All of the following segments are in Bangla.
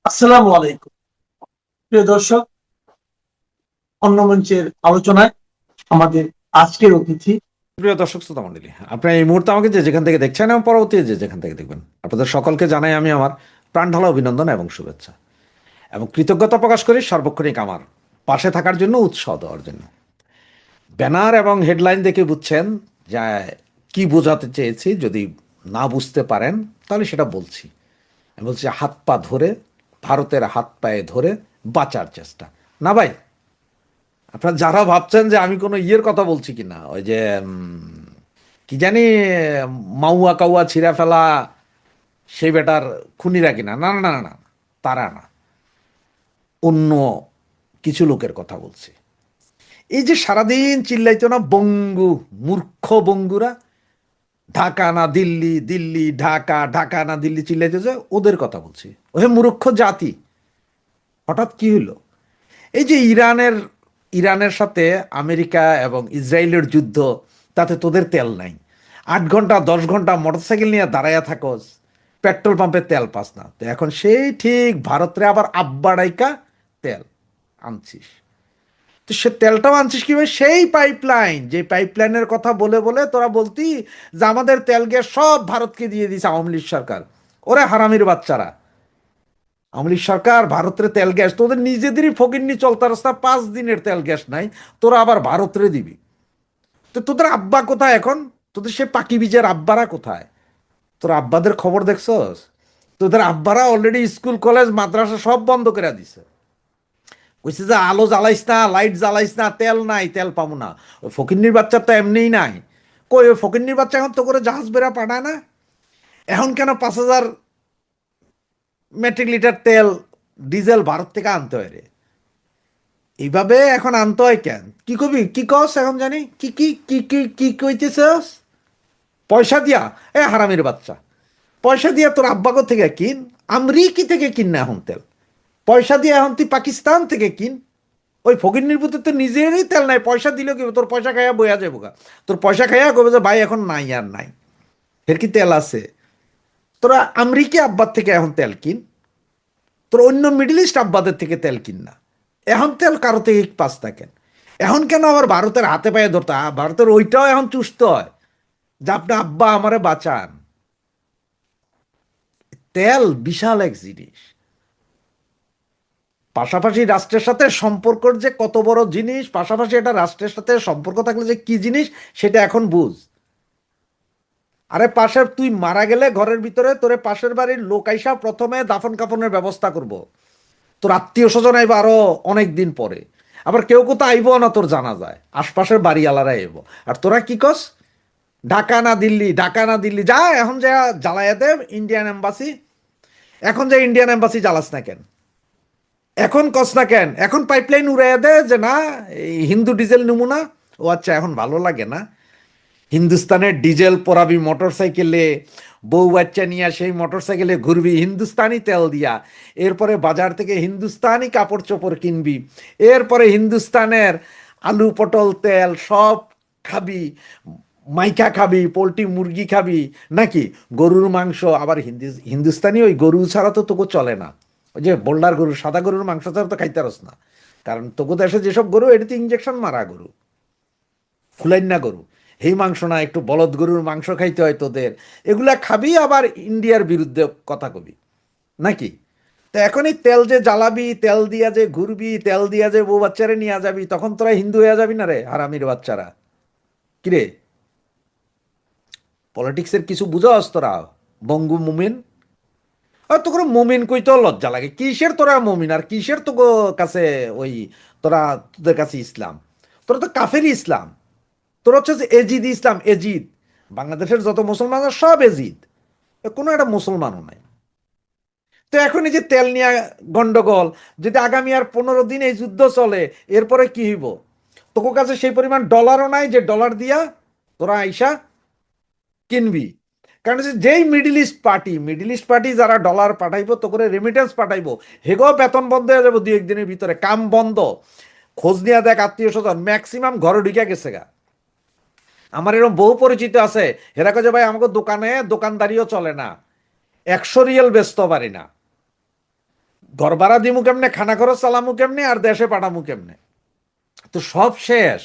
আসসালামু আলাইকুম প্রিয় দর্শক। অন্য মঞ্চের আলোচনায় আমাদের আজকের অতিথি। প্রিয় দর্শক শ্রোতা মণ্ডলী, আপনারা এই মুহূর্তে আমাকে যে যেখান থেকে দেখছেন এবং পরবর্তী যে যেখান থেকে দেখবেন, আপনাদের সকলকে জানাই আমি আমার প্রাণঢালা অভিনন্দন এবং শুভেচ্ছা এবং কৃতজ্ঞতা প্রকাশ করি সার্বক্ষণিক আমার পাশে থাকার জন্য, উৎসাহ দেওয়ার জন্য। ব্যানার এবং হেডলাইন দেখে বুঝছেন যে কি বোঝাতে চেয়েছি। যদি না বুঝতে পারেন তাহলে সেটা বলছি। আমি বলছি হাত পা ধরে, ভারতের হাত পায়ে ধরে বাঁচার চেষ্টা। না ভাই, আপনারা যারা ভাবছেন যে আমি কোনো ইয়ের কথা বলছি কিনা, ওই যে কি জানি, মাউয়া কাউয়া ছিঁড়া ফেলা সেই বেটার খুনিরা কিনা, না না না না না, তারা না, অন্য কিছু লোকের কথা বলছি। এই যে সারাদিন চিল্লাইতো না বঙ্গু, মূর্খ বঙ্গুরা, ঢাকা না দিল্লি, দিল্লি ঢাকা, ঢাকা না দিল্লি চিল্লাইতো, যে ওদের কথা বলছি। ওহে মূর্খ জাতি, হঠাৎ কি হলো? এই যে ইরানের সাথে আমেরিকা এবং ইসরায়েলের যুদ্ধ, তাতে তোদের তেল নাই। 8 ঘন্টা 10 ঘন্টা মোটরসাইকেল নিয়ে দাঁড়াইয়া থাকোস, পেট্রোল পাম্পে তেল পাস না। তো এখন সেই ঠিক ভারতরে আবার আব্বাড়াইকা তেল আনছিস। তো সে তেলটাও আনছিস কিভাবে? সেই পাইপলাইন, যে পাইপলাইনের কথা বলে বলে তোরা বলতি যে আমাদের তেল গ্যাস সব ভারতকে দিয়ে দিছে আওয়ামী লীগ সরকার। ওরে হারামির বাচ্চারা, আওয়ামী লীগ সরকার ভারতের তেল গ্যাস, তোদের নিজেদেরই ফকিরনি চলতা রাস্তা 5 দিনের তেল গ্যাস নাই, তোরা আবার ভারতরে দিবি? তো তোদের আব্বা কোথায় এখন? তোদের সে পাকি বীজের আব্বারা কোথায়? তোর আব্বাদের খবর দেখছস? তোদের আব্বারা অলরেডি স্কুল কলেজ মাদ্রাসা সব বন্ধ করে দিছে। কইছে যে আলো জ্বালাইস না, লাইট জ্বালাইস না, তেল নাই, তেল পাবো না। ওই ফকিরনির বাচ্চার তো এমনিই নাই। কই ওই ফকিরনির বাচ্চা এখন তো করে জাহাজ বেড়া পাঠায় না? এখন কেন 5,000 মেট্রিক লিটার তেল ডিজেল ভারত থেকে আনতে হয় রে? এইভাবে এখন আনতে হয় কেন? কি কবি, কি কস এখন জানি, কি কি কি কি কি কইতেছস? পয়সা দিয়া? এ হারামির বাচ্চা, পয়সা দিয়া তোর আব্বাগো থেকে কিন, আমেরিকি থেকে কিন না এখন তেল। পয়সা দিয়ে এখন তুই পাকিস্তান থেকে কিন। ওই ফকির নির্বুতে তো নিজেরই তেল নাই, পয়সা দিলেও কি হবে? তোর পয়সা খাইয়া বইয়া যাবো গা। তোর পয়সা খাইয়া কবে যে ভাই এখন নাই আর নাই, এর কি তেল আছে? তোরা আমেরিকা আব্বার থেকে এখন তেল কিন, তোর অন্য মিডল ইস্ট আব্বাদের থেকে তেল কিন না। এখন তেল কারো থেকে পাস থাকেন। এখন কেন আবার ভারতের হাতে পায়ে ধরতে ভারতের ওইটাও এখন চুষতে হয় যে আপনি আব্বা আমারে বাঁচান। তেল বিশাল এক জিনিস, পাশাপাশি রাষ্ট্রের সাথে সম্পর্কর যে কত বড় জিনিস, পাশাপাশি একটা রাষ্ট্রের সাথে সম্পর্ক থাকলে যে কি জিনিস, সেটা এখন বুঝ। আরে পাশের, তুই মারা গেলে ঘরের ভিতরে তোরে পাশের বাড়ির লোক আইসা প্রথমে দাফন কাফনের ব্যবস্থা করব। তোর আত্মীয় স্বজন আইব আরো অনেক দিন পরে। আবার কেউ কোথাও আইব না, তোর জানা যায় আশপাশের বাড়ি আলারা আইব। আর তোরা কি কস? ঢাকা না দিল্লি, ঢাকা না দিল্লি, যা এখন যা জ্বালাইয়া দে ইন্ডিয়ান এম্বাসি। এখন যে ইন্ডিয়ান এম্বাসি জ্বালাস না কেন? এখন কস না কেন? এখন পাইপলাইন উড়াইয়া দে যে না, এই হিন্দু ডিজেল নমুনা। ও আচ্ছা, এখন ভালো লাগে না? হিন্দুস্তানের ডিজেল পোড়াবি মোটর সাইকেলে, বউ বাচ্চা নিয়ে সেই মোটর সাইকেলে ঘুরবি হিন্দুস্তানি তেল দিয়া। এরপরে বাজার থেকে হিন্দুস্তানি কাপড় চোপড় কিনবি। এরপরে হিন্দুস্তানের আলু পটল তেল সব খাবি, মাইকা খাবি, পোলট্রি মুরগি খাবি, নাকি গরুর মাংস। আবার হিন্দুস্তানি ওই গরু ছাড়া তো তোকে চলে না। ওই যে বোল্ডার গরু, সাদা গরুর মাংস ছাড়া তো খাইতে পারস না। কারণ তোকে দেশে যেসব গরু, এটা তো ইঞ্জেকশন মারা গরু, ফুলাইন্না গরু। এই মাংস না, একটু বলদ গরুর মাংস খাইতে হয় তোদের। এগুলা খাবি, আবার ইন্ডিয়ার বিরুদ্ধে কথা কবি, নাকি? তো এখন এই তেল যে জ্বালাবি, তেল দিয়া যে ঘুরবি, তেল দিয়া যে বউ বাচ্চারে নিয়ে যাবি, তখন তোরা হিন্দু হয়ে যাবি না রে হারামির বাচ্চারা? কিরে, পলিটিক্সের কিছু বুঝাস তোরা? বঙ্গু মুমিন, আর তো করে মুমিন কইতেও লজ্জা লাগে। কিসের তোরা মুমিন আর কিসের তো কাছে ওই তোরা, তোদের কাছে ইসলাম? তোরা তো কাফেরই ইসলাম। তোর হচ্ছে যে এজিদ ইসলাম, এজিদ। বাংলাদেশের যত মুসলমান আছে সব এজিদ, কোনো একটা মুসলমানও নাই। তো এখন এই যে তেল নিয়ে গন্ডগোল, যদি আগামী আর 15 দিন এই যুদ্ধ চলে, এরপরে কি হইব? তোর কাছে সেই পরিমাণ ডলারও নাই যে ডলার দিয়া তোরা আইসা কিনবি। কারণ হচ্ছে যেই মিডিল ইস্ট পার্টি যারা ডলার পাঠাইবো, তো করে রেমিটেন্স পাঠাইবো, হেগো বেতন বন্ধ হয়ে যাবো 2-1 দিনের ভিতরে, কাম বন্ধ। খোঁজ নিয়ে দেখ, আত্মীয় স্বজন ম্যাক্সিমাম ঘরে ঢুকে গেছে গা। আমার এরকম বহু পরিচিত আছে, হেরা কাজে ভাই আমাকে দোকানে দোকানদারিও চলে না, 100 রিয়েল বেচতে পারি না। ঘর ভাড়া দিমু কেমনে, খানা খরচ চালামু কেমনে, আর দেশে পাঠামু কেমনে? তো সব শেষ।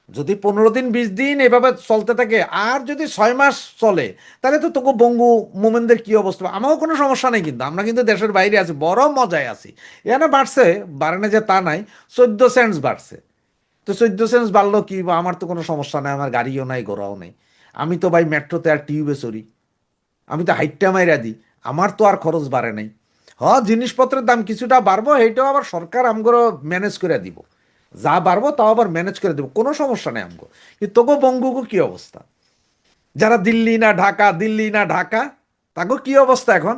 যদি 15 দিন 20 দিন এভাবে চলতে থাকে, আর যদি 6 মাস চলে, তাহলে তো তোকে বঙ্গু মোমেনদের কি অবস্থা? আমারও কোনো সমস্যা নেই, কিন্তু আমরা কিন্তু দেশের বাইরে আছি, বড় মজায় আছি। এখানে বাড়ছে, বাড়ে না যে তা নাই, 14 সেন্টস বাড়ছে। তো 14 সেন্টস বাড়লো কি, বা আমার তো কোনো সমস্যা নাই, আমার গাড়িও নাই, ঘোড়াও নেই। আমি তো ভাই মেট্রোতে আর টিউবে চড়ি, আমি তো হাইটটা মাইরা দিই, আমার তো আর খরচ বাড়ে নাই। জিনিসপত্রের দাম কিছুটা বাড়বো, এইটাও আবার সরকার আমগো ম্যানেজ করে দিব। যা বাড়বো তাও আবার ম্যানেজ করে দেবো, কোনো সমস্যা নেই আমগো। কিন্তু তোকে বঙ্গুকো কি অবস্থা? যারা দিল্লি না ঢাকা, দিল্লি না ঢাকা, তাকে কি অবস্থা এখন?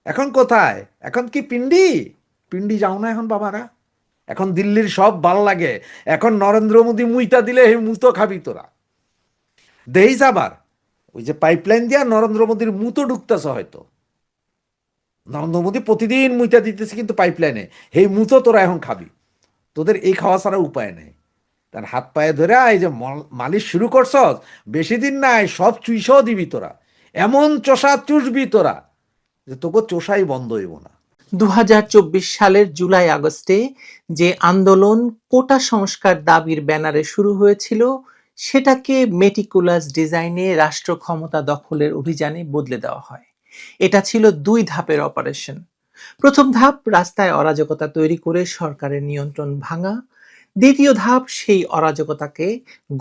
এখন কোথায়? এখন কি পিন্ডি? পিন্ডি যাও না এখন বাবারা? এখন দিল্লির সব ভাল লাগে। এখন নরেন্দ্র মোদী মুইতা দিলে এই মুতো খাবি তোরা। দেই আবার ওই যে পাইপলাইন দিয়া নরেন্দ্র মোদীর মুতো ঢুকতেছে হয়তো। নরেন্দ্র মোদী প্রতিদিন মুইতা দিতেছে কিন্তু পাইপলাইনে, এই মুতো তোরা এখন খাবি। তোদের এই খাওয়া ছাড়া উপায় নেই। তার হাত পায়ে ধরে এই যে মালিশ শুরু করছস, বেশি দিন নাই, সব চুইসাও দিবি তোরা। এমন চষা চুষবি তোরা যে তোকে চষাই বন্ধ হইব না। 2024 সালের জুলাই আগস্টে যে আন্দোলন কোটা সংস্কার দাবির ব্যানারে শুরু হয়েছিল, সেটাকে মেটিকুলাস ডিজাইনে রাষ্ট্র ক্ষমতা দখলের অভিযানে বদলে দেওয়া হয়। এটা ছিল 2 ধাপের অপারেশন। প্রথম ধাপ রাস্তায় অরাজকতা তৈরি করে সরকারের নিয়ন্ত্রণ ভাঙা। দ্বিতীয় ধাপ সেই অরাজকতাকে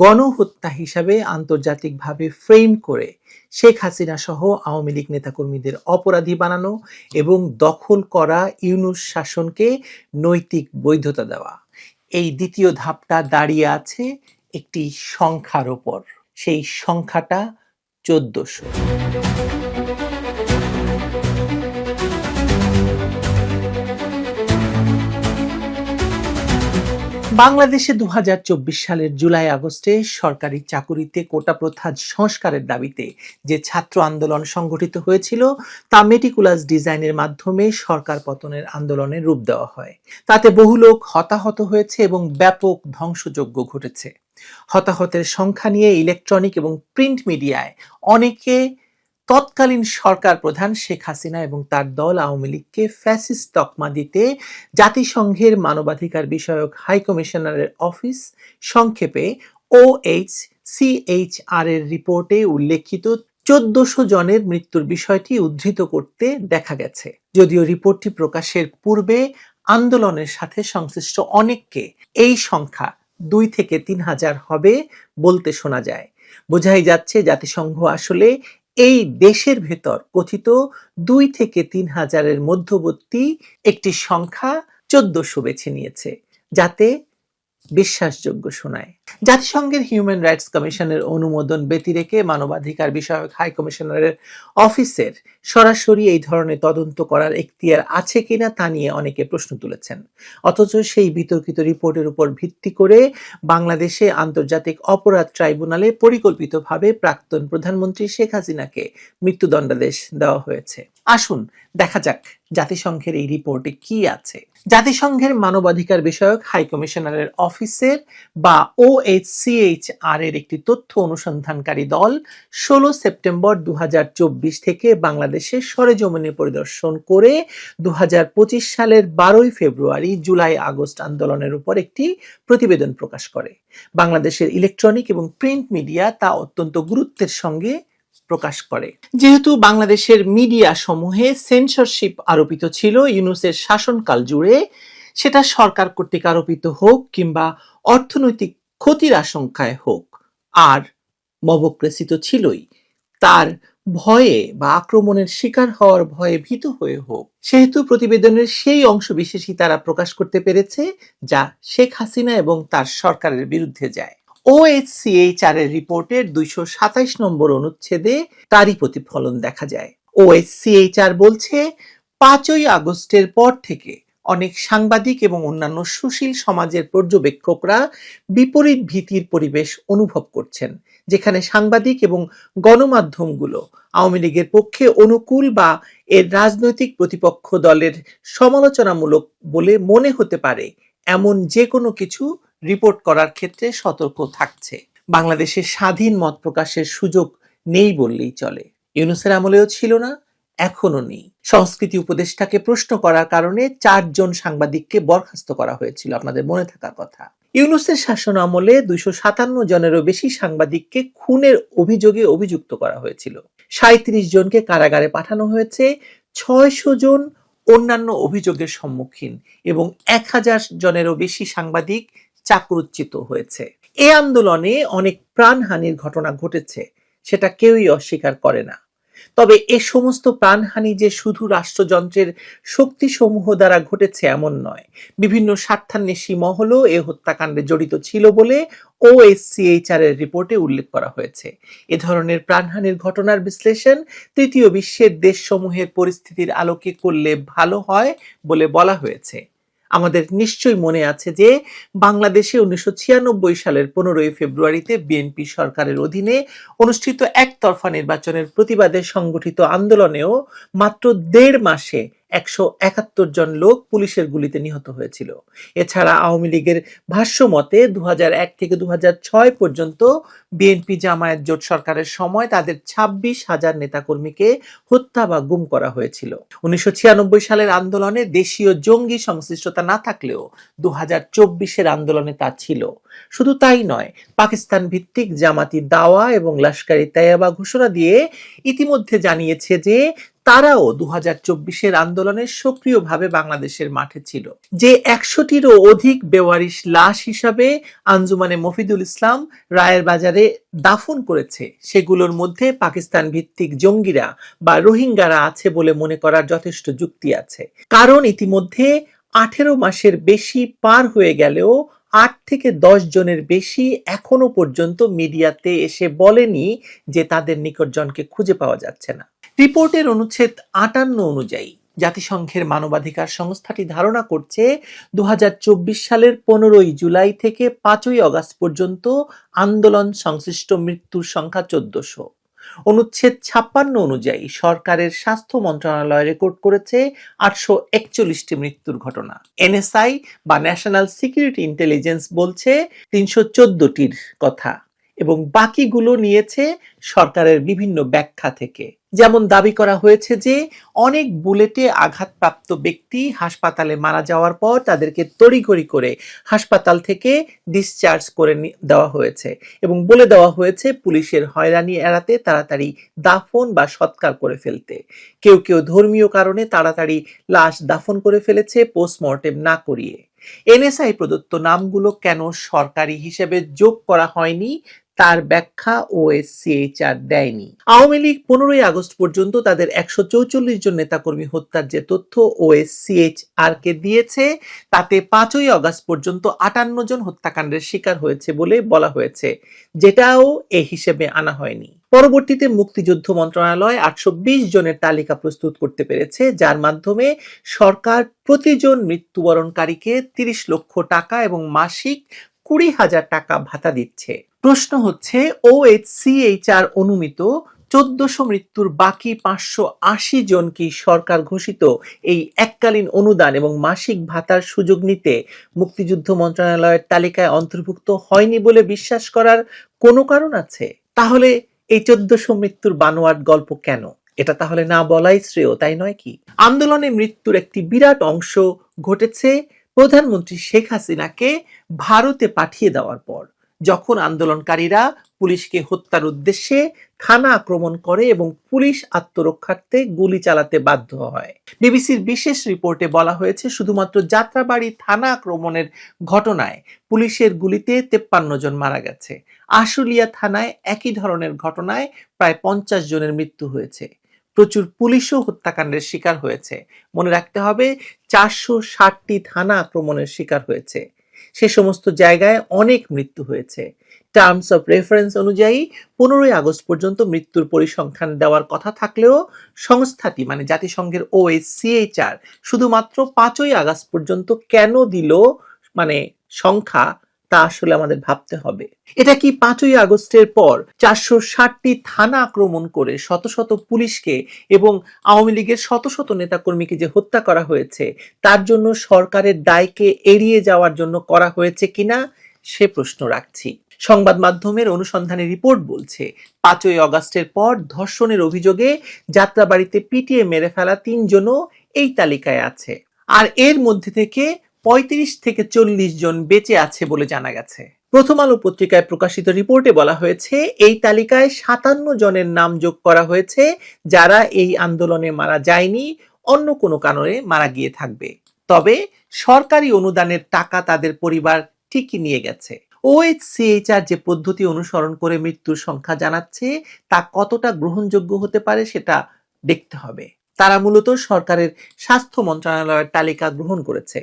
গণহত্যা হিসাবে আন্তর্জাতিকভাবে ফ্রেম করে শেখ হাসিনা সহ আওয়ামী লীগ নেতাকর্মীদের অপরাধী বানানো এবং দখল করা ইউনূস শাসনকে নৈতিক বৈধতা দেওয়া। এই দ্বিতীয় ধাপটা দাঁড়িয়ে আছে একটি সংখ্যার ওপর। সেই সংখ্যাটা 1400। বাংলাদেশে 2024 সালের জুলাই আগস্টে সরকারি চাকুরিতে কোটা প্রথা সংস্কারের দাবিতে যে ছাত্র আন্দোলন সংগঠিত হয়েছিল, তা মেটিকুলাস ডিজাইনের মাধ্যমে সরকার পতনের আন্দোলনের রূপ দেওয়া হয়। তাতে বহু লোক হতাহত হয়েছে এবং ব্যাপক ধ্বংসযজ্ঞ ঘটেছে। হতাহতের সংখ্যা নিয়ে ইলেকট্রনিক এবং প্রিন্ট মিডিয়ায় অনেকে তৎকালীন সরকার প্রধান শেখ হাসিনা এবং তার দল আওয়ামী লীগকে ফ্যাসিস্ট তকমা দিতে জাতিসংঘের মানবাধিকার বিষয়ক হাই কমিশনারের অফিস, সংক্ষেপে OHCHR এর রিপোর্টে উল্লেখিত 1400 জনের মৃত্যুর বিষয়টি উদ্ধৃত করতে দেখা গেছে। যদিও রিপোর্টটি প্রকাশের পূর্বে আন্দোলনের সাথে সংশ্লিষ্ট অনেককে এই সংখ্যা 2 থেকে 3000 হবে বলতে শোনা যায়। বোঝাই যাচ্ছে জাতিসংঘ আসলে এই দেশের ভেতর কথিত 2 থেকে 3000-এর মধ্যবর্তী একটি সংখ্যা 1400 বেছে নিয়েছে, যাতে বিশ্বাসযোগ্য শোনায়। জাতিসংঘের হিউম্যান রাইটস কমিশনের অনুমোদন ব্যতিরেকে মানবাধিকার বিষয়ক হাই কমিশনারের অফিসের সরাসরি এই ধরনের তদন্ত করার এখতিয়ার আছে কিনা তা নিয়ে অনেকে প্রশ্ন তুলেছেন। অথচ সেই বিতর্কিত রিপোর্টের উপর ভিত্তি করে বাংলাদেশে আন্তর্জাতিক অপরাধ ট্রাইব্যুনালে পরিকল্পিতভাবে প্রাক্তন প্রধানমন্ত্রী শেখ হাসিনাকে মৃত্যুদণ্ডাদেশ দেওয়া হয়েছে। আসুন দেখা যাক জাতিসংঘের এই রিপোর্টে কি আছে। জাতিসংঘের মানবাধিকার বিষয়ক হাই কমিশনারের অফিসের বা OHCHR এর একটি তথ্য অনুসন্ধানকারী দল 16 সেপ্টেম্বর 2024 থেকে বাংলাদেশে সরেজমিনে পরিদর্শন করে 2025 সালের 12 ফেব্রুয়ারি জুলাই আগস্ট আন্দোলনের উপর একটি প্রতিবেদন প্রকাশ করে। বাংলাদেশের ইলেকট্রনিক এবং প্রিন্ট মিডিয়া তা অত্যন্ত গুরুত্বের সঙ্গে প্রকাশ করে। যেহেতু বাংলাদেশের মিডিয়া সমূহে সেন্সরশিপ আরোপিত ছিল ইউনূসের শাসনকাল জুড়ে, সেটা সরকার কর্তৃক আরোপিত হোক কিংবা অর্থনৈতিক ক্ষতির আশঙ্কায় হোক, আর মবক্রেসি তো ছিলই, তার ভয়ে বা আক্রমণের শিকার হওয়ার ভয়ে ভীত হয়ে হোক, সেহেতু প্রতিবেদনের সেই অংশ বিশেষই তারা প্রকাশ করতে পেরেছে যা শেখ হাসিনা এবং তার সরকারের বিরুদ্ধে যায়। OHCHR এর রিপোর্টের 227 নম্বর অনুচ্ছেদে তারই প্রতিফলন দেখা যায়। OHCHR বলছে, 5ই আগস্টের পর থেকে অনেক সাংবাদিক এবং অন্যান্য সুশীল সমাজের পর্যবেক্ষকরা বিপরীত ভীতির পরিবেশ অনুভব করছেন, যেখানে সাংবাদিক এবং গণমাধ্যমগুলো আওয়ামী লীগের পক্ষে অনুকূল বা এর রাজনৈতিক প্রতিপক্ষ দলের সমালোচনামূলক বলে মনে হতে পারে এমন যে কোনো কিছু রিপোর্ট করার ক্ষেত্রে সতর্ক থাকছে। বাংলাদেশে স্বাধীন মত প্রকাশের সুযোগ নেই বললেই চলে। ইউনূসের আমলেও ছিল না, এখনো নেই। সংস্কৃতি উপদেষ্টাকে প্রশ্ন করার কারণে 4 জন সাংবাদিককে বরখাস্ত করা হয়েছিল, আপনাদের মনে থাকার কথা। ইউনূসের শাসন আমলে 257 জনেরও বেশি সাংবাদিককে খুনের অভিযোগে অভিযুক্ত করা হয়েছিল। 37 জনকে কারাগারে পাঠানো হয়েছে, 600 জন অন্যান্য অভিযোগের সম্মুখীন এবং 1000 জনেরও বেশি সাংবাদিক চাকরুচ্যুত হয়েছে। এই আন্দোলনে অনেক প্রাণহানির ঘটনা ঘটেছে, সেটা কেউই অস্বীকার করে না। তবে এ সমস্ত প্রাণহানি যে শুধু রাষ্ট্রযন্ত্রের শক্তিসমূহ দ্বারা ঘটেছে এমন নয়। বিভিন্ন স্বার্থান্বেষী মহলও এ হত্যাকাণ্ডে জড়িত ছিল বলে OSCHR এর রিপোর্টে উল্লেখ করা হয়েছে। এ ধরনের প্রাণহানির ঘটনার বিশ্লেষণ তৃতীয় বিশ্বের দেশসমূহের পরিস্থিতির আলোকে করলে ভালো হয় বলে বলা হয়েছে। আমাদের নিশ্চয়ই মনে আছে যে বাংলাদেশে 1996 সালের 15 ফেব্রুয়ারিতে বিএনপি সরকারের অধীনে অনুষ্ঠিত একতরফা নির্বাচনের প্রতিবাদে সংগঠিত আন্দোলনেও মাত্র 1.5 মাসে 171 জন লোক পুলিশের গুলিতে নিহত হয়েছিল। এছাড়া আওয়ামী লীগের ভাষ্য মতে 2001 থেকে 2006 পর্যন্ত বিএনপি জামায়াত জোট সরকারের সময় তাদের 26,000 নেতাকর্মীকে হত্যা বা গুম করা হয়েছিল। 1996 সালের আন্দোলনে দেশীয় জঙ্গি সংশ্লিষ্টতা না থাকলেও 2024-এর আন্দোলনে তা ছিল। শুধু তাই নয়, পাকিস্তান ভিত্তিক জামাতি দাওয়া এবং লস্কর-ই তৈয়বা ঘোষণা দিয়ে ইতিমধ্যে জানিয়েছে যে তারাও 2024-এর আন্দোলনে সক্রিয়ভাবে বাংলাদেশের মাঠে ছিল। যে 100টিরও অধিক বেওয়ারিশ লাশ হিসাবে আঞ্জুমানে মফিদুল ইসলাম রায়ের বাজারে দাফন করেছে, সেগুলোর মধ্যে পাকিস্তান ভিত্তিক জঙ্গিরা বা রোহিঙ্গারা আছে বলে মনে করার যথেষ্ট যুক্তি আছে। কারণ ইতিমধ্যে 18 মাসের বেশি পার হয়ে গেলেও 8 থেকে 10 জনের বেশি এখনো পর্যন্ত মিডিয়াতে এসে বলেনি যে তাদের নিকটজনকে খুঁজে পাওয়া যাচ্ছে না। রিপোর্টের অনুচ্ছেদ 58 অনুযায়ী জাতিসংঘের মানবাধিকার সংস্থাটি ধারণা করছে 2024 সালের 15 জুলাই থেকে 5 আগস্ট পর্যন্ত আন্দোলন সংশ্লিষ্ট মৃত্যুর সংখ্যা 1400। অনুচ্ছেদ 56 অনুযায়ী সরকারের স্বাস্থ্য মন্ত্রণালয় রেকর্ড করেছে 841টি মৃত্যুর ঘটনা। NSI বা ন্যাশনাল সিকিউরিটি ইন্টেলিজেন্স বলছে 314টির কথা এবং বাকিগুলো নিয়েছে সরকারের বিভিন্ন ব্যাখ্যা থেকে। যেমন দাবি করা হয়েছে যে অনেক বুলেটে আঘাতপ্রাপ্ত ব্যক্তি হাসপাতালে মারা যাওয়ার পর তাদেরকে তড়িঘড়ি করে হাসপাতাল থেকে ডিসচার্জ করে দেওয়া হয়েছে এবং বলে দেওয়া হয়েছে পুলিশের হয়রানি এড়াতে তাড়াতাড়ি দাফন বা সৎকার করে ফেলতে। কেউ কেউ ধর্মীয় কারণে তাড়াতাড়ি লাশ দাফন করে ফেলেছে পোস্টমর্টেম না করিয়ে। NSI প্রদত্ত নামগুলো কেন সরকারি হিসেবে যোগ করা হয়নি তার ব্যাখ্যা OSCHR দেয়নি। আওয়ামী লীগ 15 আগস্ট পর্যন্ত তাদের 144 জন নেতাকর্মী হত্যার যে তথ্য OSCHR কে দিয়েছে তাতে 5 আগস্ট পর্যন্ত 58 জন হত্যাকাণ্ডের শিকার হয়েছে বলে বলা হয়েছে, যেটাও এই হিসেবে আনা হয়নি। পরবর্তীতে মুক্তিযুদ্ধ মন্ত্রণালয় 820 জনের তালিকা প্রস্তুত করতে পেরেছে, যার মাধ্যমে সরকার প্রতিজন মৃত্যুবরণকারীকে 30 লক্ষ টাকা এবং মাসিক 20,000 টাকা ভাতা দিচ্ছে। প্রশ্ন হচ্ছে OSCHR অনুমিত 1400 মৃত্যুর বাকি 580 জন কি সরকার ঘোষিত এই এককালীন অনুদান এবং মাসিক ভাতার সুযোগ নিতে মুক্তিযুদ্ধ মন্ত্রণালয়ের তালিকায় অন্তর্ভুক্ত হয়নি বলে বিশ্বাস করার কোনো কারণ আছে? তাহলে এই 1400 মৃত্যুর বানোয়াট গল্প কেন? এটা তাহলে না বলাই শ্রেয়, তাই নয় কি? আন্দোলনে মৃত্যুর একটি বিরাট অংশ ঘটেছে প্রধানমন্ত্রী শেখ হাসিনাকে ভারতে পাঠিয়ে দেওয়ার পর, যখন আন্দোলনকারীরা পুলিশকে হত্যার উদ্দেশ্যে থানা আক্রমণ করে এবং পুলিশ আত্মরক্ষার্থে গুলি চালাতে বাধ্য হয়। বিবিসির বিশেষ রিপোর্টে বলা হয়েছে শুধুমাত্র যাত্রাবাড়ি থানা আক্রমণের ঘটনায় পুলিশের গুলিতে 53 জন মারা গেছে। আশুলিয়া থানায় একই ধরনের ঘটনায় প্রায় 50 জনের মৃত্যু হয়েছে। প্রচুর পুলিশও হত্যাকাণ্ডের শিকার হয়েছে। মনে রাখতে হবে 460টি থানা আক্রমণের শিকার হয়েছে। সে সমস্ত জায়গায় অনেক মৃত্যু হয়েছে। টার্মস অফ রেফারেন্স অনুযায়ী 15 আগস্ট পর্যন্ত মৃত্যুর পরিসংখ্যান দেওয়ার কথা থাকলেও সংস্থাটি মানে জাতিসংঘের OSCHR শুধুমাত্র 5 আগস্ট পর্যন্ত কেন দিল মানে সংখ্যা, তা আসলে আমাদের ভাবতে হবে। এটা কি 5 আগস্টের পর 460টি থানা আক্রমণ করে শত শত পুলিশকে এবং আওয়ামী লীগের শত শত নেতাকর্মীকে যে হত্যা করা হয়েছে তার জন্য সরকারের দায়কে এড়িয়ে যাওয়ার জন্য করা হয়েছে কিনা সে প্রশ্ন রাখছি। সংবাদ মাধ্যমের অনুসন্ধানী রিপোর্ট বলছে 5ই আগস্টের পর ধর্ষণের অভিযোগে যাত্রাবাড়িতে পিটিয়ে মেরে ফেলা 3 জনও এই তালিকায় আছে। আর এর মধ্যে থেকে 35 থেকে 40 জন বেঁচে আছে বলে জানা গেছে। প্রথম আলো পত্রিকায় প্রকাশিত রিপোর্টে বলা হয়েছে এই তালিকায় 57 জনের নাম যোগ করা হয়েছে যারা এই আন্দোলনে মারা যায়নি, অন্য কোনো কারণে মারা গিয়ে থাকবে। তবে সরকারি অনুদানের টাকা তাদের পরিবার ঠিকই নিয়ে গেছে। OHCHR যে পদ্ধতি অনুসরণ করে মৃত্যুর সংখ্যা জানাচ্ছে তা কতটা গ্রহণযোগ্য হতে পারে সেটা দেখতে হবে। তারা মূলত সরকারের স্বাস্থ্য মন্ত্রণালয়ের তালিকা গ্রহণ করেছে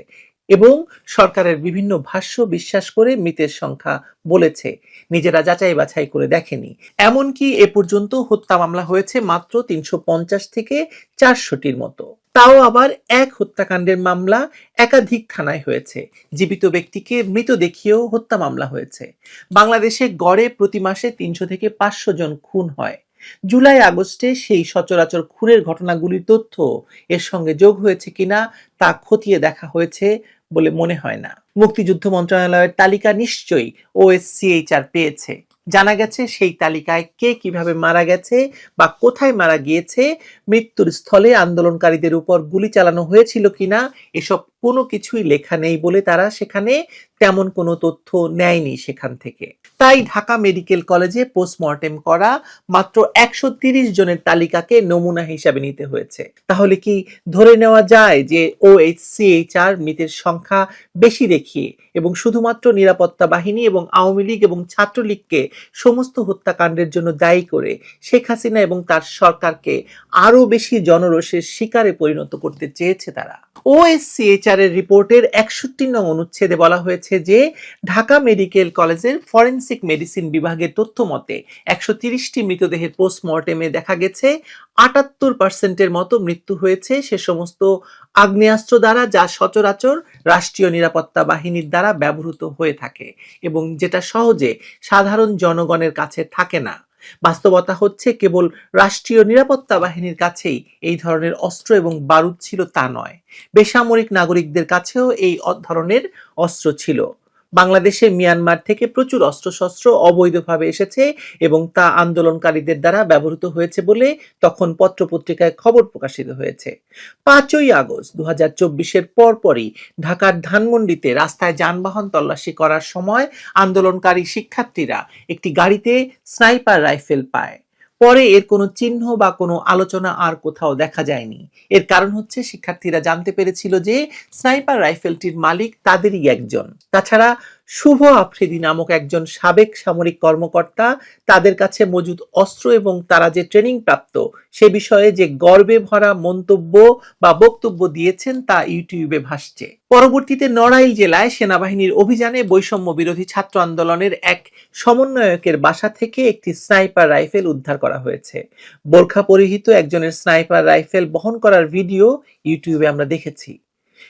এবং সরকারের বিভিন্ন ভাষ্য বিশ্বাস করে মৃতের সংখ্যা বলেছে, নিজেরা যাচাই বাছাই করে দেখেনি। এমনকি এ পর্যন্ত হত্যা মামলা হয়েছে মাত্র 350 থেকে 400টির মতো। তাও আবার এক হত্যাকাণ্ডের মামলা একাধিক থানায় হয়েছে। জীবিত ব্যক্তিকে মৃত দেখিয়েও হত্যা মামলা হয়েছে। বাংলাদেশে গড়ে প্রতি মাসে 300 থেকে 500 জন খুন হয়। জুলাই আগস্টে সেই সচরাচর খুনের ঘটনাগুলির তথ্য এর সঙ্গে যোগ হয়েছে কিনা তা খতিয়ে দেখা হয়েছে বলে মনে হয় না। মুক্তিযুদ্ধ মন্ত্রণালয়ের তালিকা নিশ্চয়ই OHCHR পেয়েছে। জানা গেছে সেই তালিকায় কে কিভাবে মারা গেছে বা কোথায় মারা গিয়েছে, মৃত্যুর স্থলে আন্দোলনকারীদের উপর গুলি চালানো হয়েছিল কিনা এসব কোনো কিছুই লেখা নেই বলে তারা সেখানে তেমন কোনো তথ্য নেয়নি সেখান থেকে। তাই ঢাকা মেডিকেল কলেজে পোস্টমর্টেম করা মাত্র 130 জনের তালিকাকে নমুনা হিসাবে নিতে হয়েছে। তাহলে কি ধরে নেওয়া যায় যে OHCHR মৃতের সংখ্যা বেশি দেখিয়ে এবং শুধুমাত্র নিরাপত্তা বাহিনী এবং আওয়ামী লীগ এবং ছাত্রলীগকে সমস্ত হত্যাকাণ্ডের জন্য দায়ী করে শেখ হাসিনা এবং তার সরকারকে আরো বেশি জনরোষের শিকারে পরিণত করতে চেয়েছে তারা? OHCHR এর রিপোর্টের 61 নং অনুচ্ছেদে বলা হয়েছে যে ঢাকা মেডিকেল কলেজের ফরেনসিক মেডিসিন বিভাগের তথ্য মতে 130টি মৃতদেহের পোস্টমর্টেমে দেখা গেছে 78% মতো মৃত্যু হয়েছে সে সমস্ত আগ্নেয়াস্ত্র দ্বারা যা সচরাচর রাষ্ট্রীয় নিরাপত্তা বাহিনীর দ্বারা ব্যবহৃত হয়ে থাকে এবং যেটা সহজে সাধারণ জনগণের কাছে থাকে না। বাস্তবতা হচ্ছে কেবল রাষ্ট্রীয় নিরাপত্তা বাহিনীর কাছেই এই ধরনের অস্ত্র এবং বারুদ ছিল তা নয়, বেসামরিক নাগরিকদের কাছেও এই ধরনের অস্ত্র ছিল। বাংলাদেশে মিয়ানমার থেকে প্রচুর অস্ত্রশস্ত্র অবৈধভাবে এসেছে এবং তা আন্দোলনকারীদের দ্বারা ব্যবহৃত হয়েছে বলে তখন পত্রপত্রিকায় খবর প্রকাশিত হয়েছে। 5ই আগস্ট 2024-এর পরপরই ঢাকার ধানমন্ডিতে রাস্তায় যানবাহন তল্লাশি করার সময় আন্দোলনকারী শিক্ষার্থীরা একটি গাড়িতে স্নাইপার রাইফেল পায়। পরে এর কোনো চিহ্ন বা কোনো আলোচনা আর কোথাও দেখা যায়নি। এর কারণ হচ্ছে শিক্ষার্থীরা জানতে পেরেছিল যে স্নাইপার রাইফেলটির মালিক তাদেরই একজন। তাছাড়া শুভ আফ্রিদি নামক একজন সাবেক সামরিক কর্মকর্তা তাদের কাছে মজুদ অস্ত্র এবং তারা যে ট্রেনিং প্রাপ্ত সে বিষয়ে যে গর্বে ভরা মন্তব্য বা বক্তব্য দিয়েছেন তা ইউটিউবে ভাসছে। পরবর্তীতে নড়াইল জেলায় সেনাবাহিনীর অভিযানে বৈষম্য বিরোধী ছাত্র আন্দোলনের এক সমন্বয়কের বাসা থেকে একটি স্নাইপার রাইফেল উদ্ধার করা হয়েছে। বোরখা পরিহিত একজনের স্নাইপার রাইফেল বহন করার ভিডিও ইউটিউবে আমরা দেখেছি।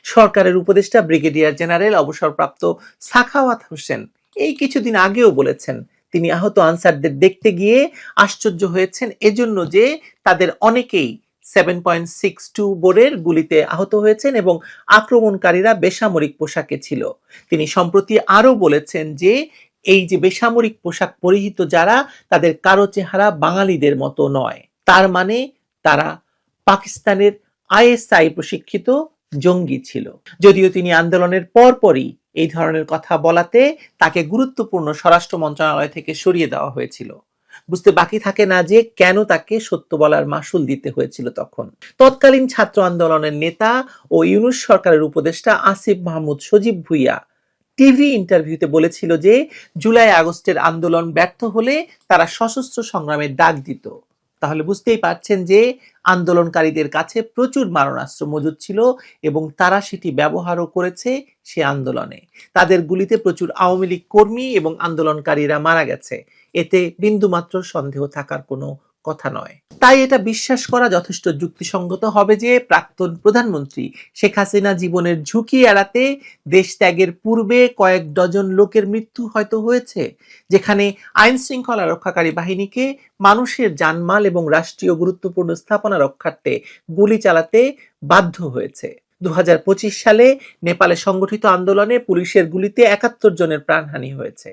সরকারের উপদেষ্টা ব্রিগেডিয়ার জেনারেল অবসরপ্রাপ্ত সাখাওয়াত হোসেন এই কিছুদিন আগেও বলেছেন তিনি আহত আনসারদের দেখতে গিয়ে আশ্চর্য হয়েছেন এজন্য যে তাদের অনেকেই 7.62 বোরের গুলিতে আহত হয়েছেন এবং আক্রমণকারীরা বেসামরিক পোশাকে ছিল। তিনি সম্প্রতি আরো বলেছেন যে এই যে বেসামরিক পোশাক পরিহিত যারা তাদের কারো চেহারা বাঙালিদের মতো নয়, তার মানে তারা পাকিস্তানের ISI প্রশিক্ষিত জঙ্গি ছিল। যদিও তিনি আন্দোলনের পরপরই এই ধরনের কথা বলাতে তাকে গুরুত্বপূর্ণ স্বরাষ্ট্র মন্ত্রণালয় থেকে সরিয়ে দেওয়া হয়েছিল। বুঝতে বাকি থাকে না যে কেন তাকে সত্য বলার মাসুল দিতে হয়েছিল তখন। তৎকালীন ছাত্র আন্দোলনের নেতা ও ইউনূস সরকারের উপদেষ্টা আসিফ মাহমুদ সজীব ভুইয়া টিভি ইন্টারভিউতে বলেছিল যে জুলাই আগস্টের আন্দোলন ব্যর্থ হলে তারা সশস্ত্র সংগ্রামের ডাক দিত। তাহলে বুঝতেই পারছেন যে আন্দোলনকারীদের কাছে প্রচুর মারণাস্ত্র মজুদ ছিল এবং তারা সেটি ব্যবহারও করেছে সে আন্দোলনে। তাদের গুলিতে প্রচুর আওয়ামী লীগ কর্মী এবং আন্দোলনকারীরা মারা গেছে, এতে বিন্দুমাত্র সন্দেহ থাকার কোনো কথা নয়। তাই এটা বিশ্বাস করা যথেষ্ট যুক্তিসঙ্গত হবে যে প্রাক্তন প্রধানমন্ত্রী শেখ হাসিনা জীবনের ঝুঁকি এড়াতে দেশ ত্যাগের পূর্বে কয়েক ডজন লোকের মৃত্যু হয়তো হয়েছে, যেখানে আইন শৃঙ্খলা রক্ষাকারী বাহিনীকে মানুষের জানমাল এবং রাষ্ট্রীয় গুরুত্বপূর্ণ স্থাপনা রক্ষার্থে গুলি চালাতে বাধ্য হয়েছে। 2025 সালে নেপালে সংগঠিত আন্দোলনে পুলিশের গুলিতে 71 জনের প্রাণহানি হয়েছে।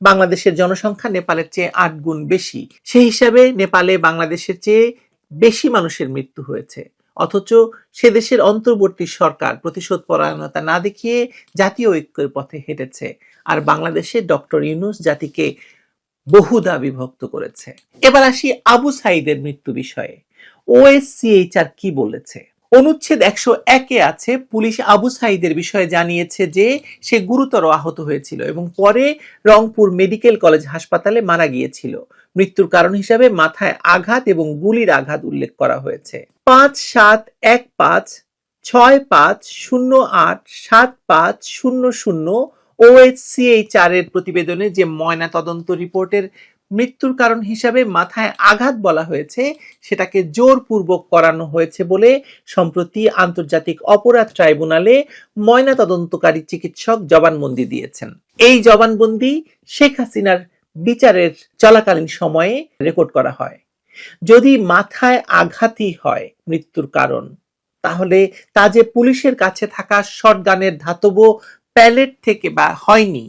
বাংলাদেশের জনসংখ্যা নেপালের চেয়ে 8 গুণ বেশি। সেই হিসাবে নেপালে বাংলাদেশের চেয়ে বেশি মানুষের মৃত্যু হয়েছে। অথচ সে দেশের অন্তর্বর্তী সরকার প্রতিশোধ পরায়ণতা না দেখিয়ে জাতীয় ঐক্যের পথে হেঁটেছে, আর বাংলাদেশে ডক্টর ইউনূস জাতিকে বহুদা বিভক্ত করেছে। এবার আসি আবু সাঈদের মৃত্যু বিষয়ে। ওএসসিএইচআর কি বলেছে? অনুচ্ছেদ 101-এ আছে, পুলিশ আবু সাঈদের বিষয়ে জানিয়েছে যে সে গুরুতর আহত হয়েছিল এবং পরে রংপুর মেডিকেল কলেজ হাসপাতালে মারা গিয়েছিল। মৃত্যুর কারণ হিসাবে মাথায় আঘাত এবং গুলির আঘাত উল্লেখ করা হয়েছে। 571565087500 ওএইচসিএইচআর এর প্রতিবেদনে যে ময়না তদন্ত রিপোর্টের মৃত্যুর কারণ হিসাবে মাথায় আঘাত বলা হয়েছে, সেটাকে জোরপূর্বক করানো হয়েছে বলে সম্প্রতি আন্তর্জাতিক অপরাধ ট্রাইব্যুনালে ময়না তদন্তকারী চিকিৎসক জবানবন্দি দিয়েছেন। এই জবানবন্দি শেখ হাসিনার বিচারের চলাকালীন সময়ে রেকর্ড করা হয়। যদি মাথায় আঘাতই হয় মৃত্যুর কারণ, তাহলে তা যে পুলিশের কাছে থাকা শটগানের ধাতব প্যালেট থেকে বা হয়নি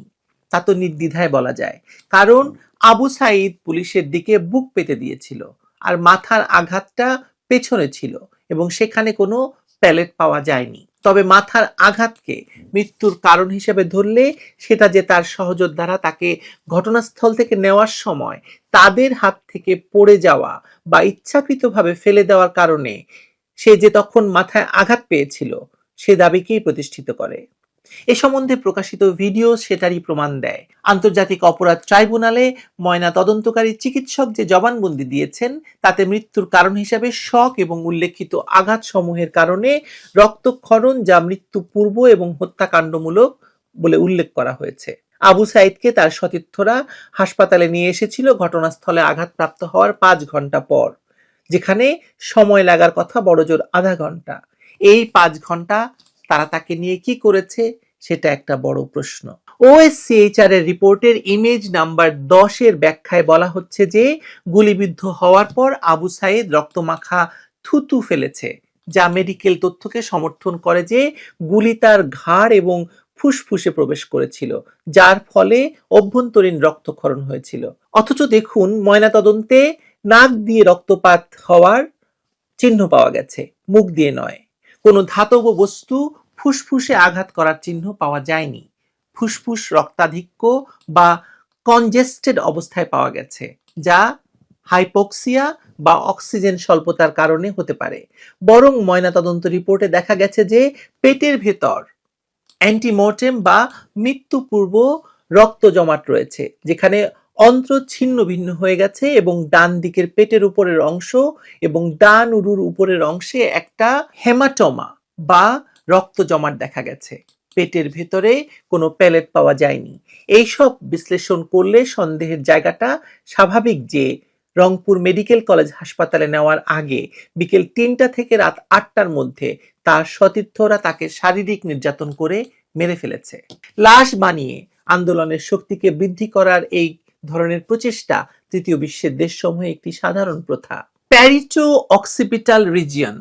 তা তো নির্দ্বিধায় বলা যায়। কারণ আবু সাঈদ পুলিশের দিকে বুক পেতে দিয়েছিল, আর মাথার আঘাতটা পেছনে ছিল এবং সেখানে কোনো প্যালেট পাওয়া যায়নি। তবে মাথার আঘাতকে মৃত্যুর কারণ হিসেবে ধরলে সেটা যে তার সহযোদ্ধারা তাকে ঘটনাস্থল থেকে নেওয়ার সময় তাদের হাত থেকে পড়ে যাওয়া বা ইচ্ছাকৃতভাবে ফেলে দেওয়ার কারণে সে যে তখন মাথায় আঘাত পেয়েছিল, সে দাবিকেই প্রতিষ্ঠিত করে। এ সম্বন্ধে প্রকাশিত ভিডিও সেটারই প্রমাণ দেয়। আন্তর্জাতিক অপরাধ ট্রাইব্যুনালে ময়না তদন্তকারী চিকিৎসক যে জবানবন্দি দিয়েছেন, তাতে মৃত্যুর কারণ হিসাবে শক এবং উল্লেখিত আঘাত সমূহের কারণে রক্তক্ষরণ, যা মৃত্যু পূর্ব এবং হত্যাকাণ্ডমূলক বলে উল্লেখ করা হয়েছে। আবু সাঈদকে তার সতীর্থরা হাসপাতালে নিয়ে এসেছিল ঘটনাস্থলে আঘাতপ্রাপ্ত হওয়ার 5 ঘন্টা পর, যেখানে সময় লাগার কথা বড়জোর আধা ঘন্টা। এই 5 ঘন্টা তারা তাকে নিয়ে কি করেছে, সেটা একটা বড় প্রশ্ন। ওএসসিএইচআর এর রিপোর্টের ইমেজ নাম্বার 10 এর ব্যাখ্যায় বলা হচ্ছে যে গুলিবিদ্ধ হওয়ার পর আবু সাঈদ রক্তমাখা থুতু ফেলেছে, যা মেডিকেল তথ্যকে সমর্থন করে যে গুলি তার ঘাড় এবং ফুসফুসে প্রবেশ করেছিল, যার ফলে অভ্যন্তরীণ রক্তক্ষরণ হয়েছিল। অথচ দেখুন, ময়নাতদন্তে নাক দিয়ে রক্তপাত হওয়ার চিহ্ন পাওয়া গেছে, মুখ দিয়ে নয়। কোনো ধাতব বস্তু ফুসফুসে আঘাত করার চিহ্ন পাওয়া যায়নি। ফুসফুস রক্তাধিক্য বা কনজেস্টেড অবস্থায় পাওয়া গেছে, যা হাইপোক্সিয়া বা অক্সিজেন স্বল্পতার কারণে হতে পারে। বরং ময়নাতদন্ত রিপোর্টে দেখা গেছে যে পেটের ভেতর অ্যান্টিমর্টেম বা মৃত্যু পূর্ব রক্ত জমাট রয়েছে, যেখানে অন্ত্র ছিন্ন ভিন্ন হয়ে গেছে এবং ডান দিকের পেটের উপরের অংশ এবং ডান উরুর উপরের অংশে একটা হেমাটোমা বা রক্ত জমাট দেখা গেছে। পেটের ভেতরে কোনো প্যালেট পাওয়া যায়নি। এইসব বিশ্লেষণ করলে সন্দেহের জায়গাটা স্বাভাবিক যে রংপুর মেডিকেল কলেজ হাসপাতালে নেওয়ার আগে বিকেল 3টা থেকে রাত 8টার মধ্যে তার সতীর্থরা তাকে শারীরিক নির্যাতন করে মেরে ফেলেছে। লাশ বানিয়ে আন্দোলনের শক্তিকে বৃদ্ধি করার এই ধরনের প্রচেষ্টা তৃতীয় বিশ্বের দেশসমূহে একটি সাধারণ প্রথা। প্যারিটো অক্সিপিটাল রিজিয়ন,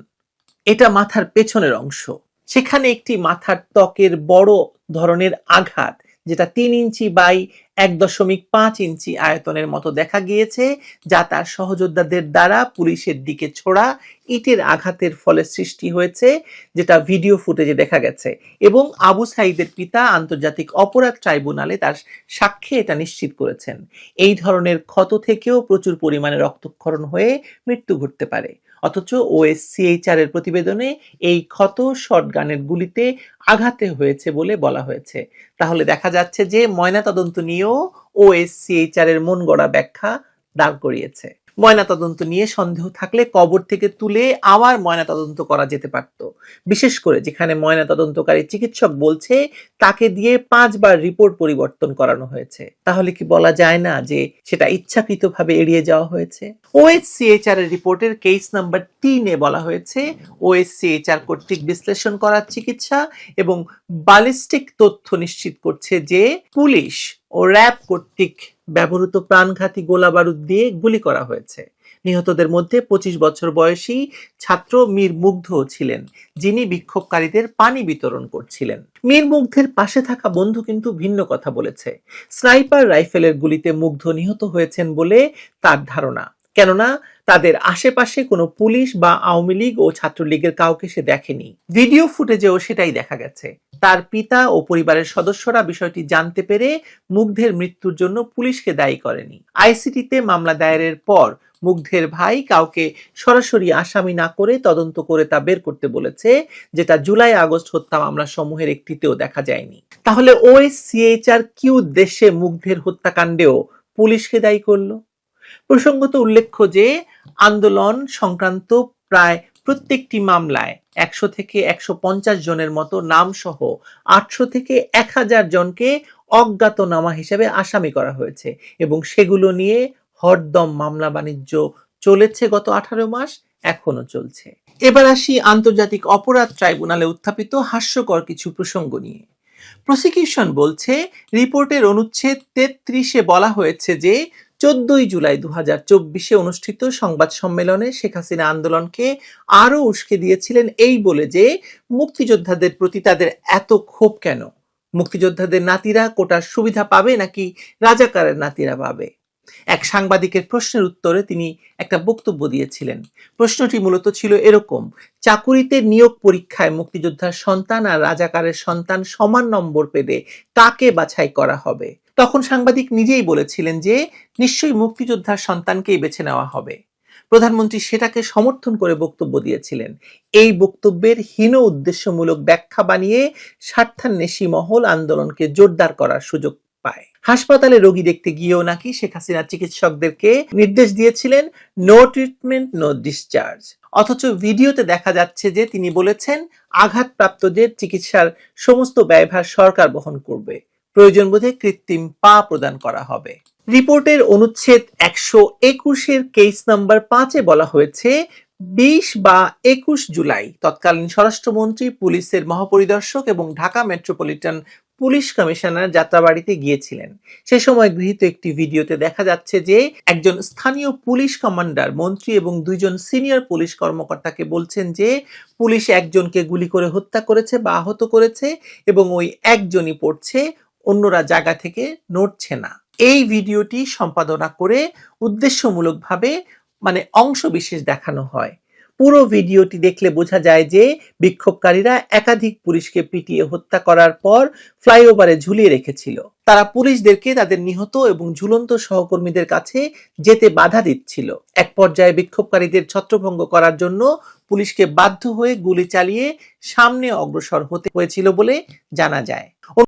এটা মাথার পেছনের অংশ। সেখানে একটি মাথার ত্বকের বড় ধরনের আঘাত, যেটা 3 ইঞ্চি বাই 1.5 ইঞ্চি আয়তনের মতো দেখা গিয়েছে, যা তার সহযোদ্ধাদের দ্বারা পুলিশের দিকে ছোড়া ইটের আঘাতের ফলে সৃষ্টি হয়েছে, যেটা ভিডিও ফুটেজে দেখা গেছে। এবং আবু সাঈদের পিতা আন্তর্জাতিক অপরাধ ট্রাইব্যুনালে তার সাক্ষ্যে এটা নিশ্চিত করেছেন। এই ধরনের ক্ষত থেকেও প্রচুর পরিমাণে রক্তক্ষরণ হয়ে মৃত্যু ঘটতে পারে। অথচ ওএসসিএইচআর এর প্রতিবেদনে এই ক্ষত শটগানের গুলিতে আঘাতে হয়েছে বলে বলা হয়েছে। তাহলে দেখা যাচ্ছে যে ময়নাতদন্ত নিয়েও ওএসসিএইচআর এর মন গড়া ব্যাখ্যা দাঁড় করিয়েছে। ময়নাতদন্ত নিয়ে সন্দেহ থাকলে কবর থেকে তুলে আবার ময়নাতদন্ত করা যেতে পারত, বিশেষ করে যেখানে ময়নাতদন্তকারী চিকিৎসক বলছে তাকে দিয়ে 5 বার রিপোর্ট পরিবর্তন করানো হয়েছে। তাহলে কি বলা যায় না যে সেটা ইচ্ছাকৃতভাবে এড়িয়ে যাওয়া হয়েছে? ওএসসিএইচআর এর রিপোর্টের কেস নাম্বার 3-এ বলা হয়েছে ওএসসিএইচআর কর্তৃক বিশ্লেষণ করা চিকিৎসা এবং ব্যালিস্টিক তথ্য নিশ্চিত করছে যে পুলিশ ও র্যাব কর্তৃক ব্যবহৃত প্রাণঘাতী গোলা বারুদ দিয়ে গুলি করা হয়েছে। নিহতদের মধ্যে 25 বছর বয়সী ছাত্র মীর মুগ্ধ ছিলেন, যিনি বিক্ষোভকারীদের পানি বিতরণ করছিলেন। মীর মুগ্ধের পাশে থাকা বন্ধু কিন্তু ভিন্ন কথা বলেছে। স্নাইপার রাইফেলের গুলিতে মুগ্ধ নিহত হয়েছেন বলে তার ধারণা, কেননা তাদের আশেপাশে কোনো পুলিশ বা আওয়ামী লীগ ও ছাত্রলীগের কাউকে সে দেখেনি। ভিডিও ফুটেজেও সেটাই দেখা গেছে। তার পিতা ও পরিবারের সদস্যরা বিষয়টি জানতে পেরে মুগ্ধের মৃত্যুর জন্য পুলিশকে দায়ী করেনি। আইসিটিতে মামলা দায়েরের পর মুগ্ধের ভাই কাউকে সরাসরি আসামি না করে তদন্ত করে তা বের করতে বলেছে, যেটা জুলাই আগস্ট হত্যা মামলা সমূহের একটিতেও দেখা যায়নি। তাহলে OSCHR কি উদ্দেশ্যে মুগ্ধের হত্যাকাণ্ডেও পুলিশকে দায়ী করলো? প্রসঙ্গত উল্লেখ্য যে আন্দোলন সংক্রান্ত প্রায় প্রত্যেকটি মামলায় 100 থেকে 150 জনের মতো নাম সহ 800 থেকে 1000 জনকে অজ্ঞাতনামা হিসেবে আসামি করা হয়েছে এবং সেগুলো নিয়ে হরদম মামলা বাণিজ্য চলেছে গত 18 মাস, এখনো চলছে। এবার আসি আন্তর্জাতিক অপরাধ ট্রাইব্যুনালে উত্থাপিত হাস্যকর কিছু প্রসঙ্গ নিয়ে। প্রসিকিউশন বলছে, রিপোর্টের অনুচ্ছেদ 33-এ বলা হয়েছে যে 14 জুলাই 2024 অনুষ্ঠিত সংবাদ সম্মেলনে শেখ হাসিনা আন্দোলনকে আরো উস্কে দিয়েছিলেন এই বলে যে মুক্তিযোদ্ধাদের প্রতি তাদের এত ক্ষোভ কেন? মুক্তিযোদ্ধাদের নাতিরা কোটার সুবিধা পাবে নাকি রাজাকারের নাতিরা পাবে? এক সাংবাদিকের প্রশ্নের উত্তরে তিনি একটা বক্তব্য দিয়েছিলেন। প্রশ্নটি মূলত ছিল এরকম: চাকুরিতে নিয়োগ পরীক্ষায় মুক্তিযোদ্ধার সন্তান আর রাজাকারের সন্তান সমান নম্বর পেলে কাকে বাছাই করা হবে? তখন সাংবাদিক নিজেই বলেছিলেন যে নিশ্চয়ই মুক্তিযোদ্ধার সন্তানকেই বেছে নেওয়া হবে। প্রধানমন্ত্রী সেটাকে সমর্থন করে বক্তব্য দিয়েছিলেন। এই বক্তব্যের হীন উদ্দেশ্যমূলক ব্যাখ্যা বানিয়ে স্বার্থান্বেষী মহল আন্দোলনকে জোরদার করার সুযোগ পায়। হাসপাতালে রোগী দেখতে গিয়েও নাকি শেখ হাসিনা চিকিৎসকদেরকে নির্দেশ দিয়েছিলেন নো ট্রিটমেন্ট নো ডিসচার্জ, অথচ ভিডিওতে দেখা যাচ্ছে যে তিনি বলেছেন আঘাতপ্রাপ্তদের চিকিৎসার সমস্ত ব্যয়ভার সরকার বহন করবে, প্রয়োজন বোধে কৃত্রিম পা প্রদান করা হবে। রিপোর্টের অনুচ্ছেদ 121-এর কেস নাম্বার 5-এ বলা হয়েছে 20 বা 21 জুলাই তৎকালীন স্বরাষ্ট্রমন্ত্রী, পুলিশের মহাপরিদর্শক এবং ঢাকা মেট্রোপলিটন পুলিশ কমিশনার যাত্রাবাড়িতে গিয়েছিলেন। সে সময় গৃহীত একটি ভিডিওতে দেখা যাচ্ছে যে একজন স্থানীয় পুলিশ কমান্ডার মন্ত্রী এবং 2 জন সিনিয়র পুলিশ কর্মকর্তাকে বলছেন যে পুলিশ একজনকে গুলি করে হত্যা করেছে বা আহত করেছে এবং ওই একজনই পড়ছে, অন্যরা জায়গা থেকে নড়ছে না। এই ভিডিওটি সম্পাদনা করে উদ্দেশ্যমূলকভাবে অংশ বিশেষ দেখানো হয়। পুরো ভিডিওটি দেখলে বোঝা যায় যে বিক্ষোভকারীরা একাধিক পুলিশকে পিটিয়ে হত্যা করার পর ফ্লাইওভারে ঝুলিয়ে রেখেছিল। তারা পুলিশদেরকে তাদের নিহত এবং ঝুলন্ত সহকর্মীদের কাছে যেতে বাধা দিচ্ছিল। এক পর্যায়ে বিক্ষোভকারীদের ছত্রভঙ্গ করার জন্য পুলিশকে বাধ্য হয়ে গুলি চালিয়ে সামনে অগ্রসর হতে হয়েছিল বলে জানা যায়।